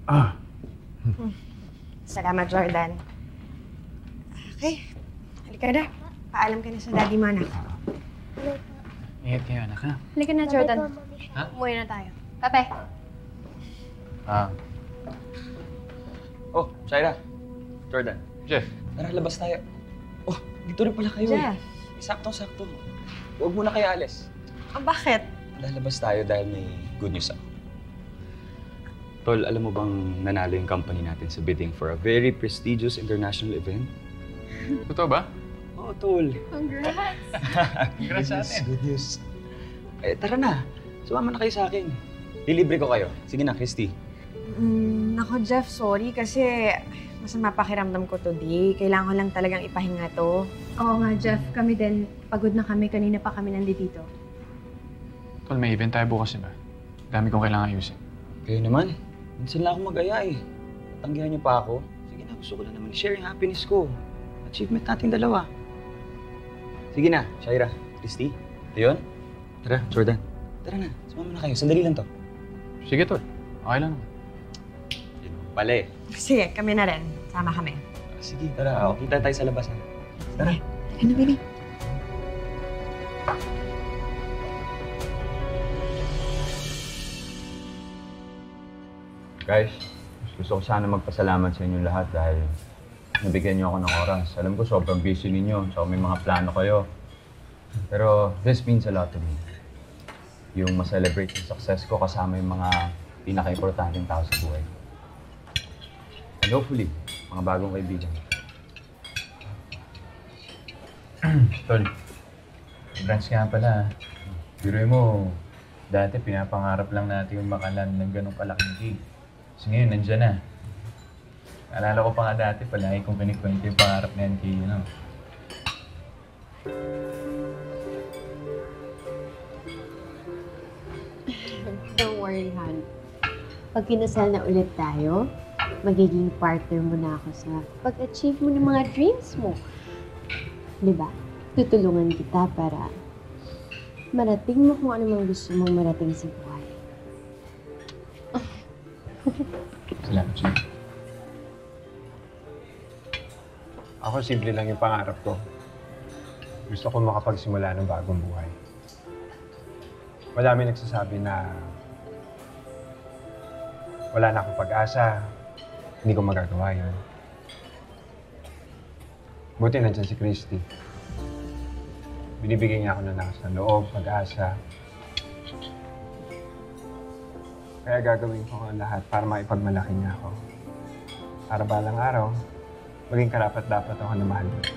Ah. Salamat, Jordan. Okay. Halika na. Paalam ka na sa daddy mo, anak. Ingat kayo, anak, ha? Halika na, Jordan. Ha? Umuwi na tayo. Kape. Ah. Oh, Shaira. Jordan. Jeff. Tara, labas tayo. Oh, dito rin pala kayo. Jeff. Saktong-sakto. Huwag muna kayo alis. Bakit? Lalabas tayo dahil may good news ako. Tol, alam mo bang nanalo yung company natin sa bidding for a very prestigious international event? Totoo ba? Oo, Tol. Congrats! Congrats sa atin. Good news. Eh, tara na. Sumama na kayo sa akin. Lilibre ko kayo. Sige na, Christy. Nako, Jeff, sorry kasi masama pakiramdam ko today. Kailangan ko lang talagang ipahinga to. Oo nga, Jeff. Kami din. Pagod na kami. Kanina pa kami nandito. Tol, may event tayo bukas, diba? Dami kong kailangan ayusin. Kayo naman. Minsan lang ako mag-aya eh. Tanggihan niyo pa ako. Sige na, gusto ko lang naman i-share yung happiness ko. Achievement natin dalawa. Sige na, Shaira, Christy, Leon. Tara, Jordan. Tara na, sumama na kayo. Sandali lang to. Sige, Tol. Okay lang naman. Pala eh. Sige, kami na rin. Sama kami. Sige, tara. Kita tayo sa labas ha. Tara. Ano, Billy? Guys, gusto ko sana magpasalamat sa inyo lahat dahil nabigyan niyo ako ng oras. Alam ko sobrang busy ninyo, so may mga plano kayo. Pero this means a lot to me. Yung ma-celebrate yung success ko kasama yung mga pinaka-importanteng tao sa buhay. And hopefully, mga bagong kaibigan. Tol, congrats nga pala. Biruin mo, dati pinapangarap lang natin yung makalan ng ganong kalaking gig. Kasi ngayon, nandiyan na. Alala ko pa nga dati, palagi kong kinikwento yung pangarap na yan kay, Don't worry, Han. Pag kinasal na ulit tayo, magiging partner mo na ako sa pag-achieve mo ng mga dreams mo. Diba? Tutulungan kita para marating mo kung ano mang gusto mong marating sa buhay. Salamat siya. Ako, simple lang yung pangarap ko. Gusto ko makapagsimula ng bagong buhay. Madami nagsasabi na wala na akong pag-asa, hindi ko magagawa yun. Buti nandiyan si Christy. Binibigyan niya ako ng lakas ng loob, pag-asa. Kaya gagawin ko ang lahat para maipagmalaki niya ako. Para balang araw, maging karapat-dapat ako na mahal niya.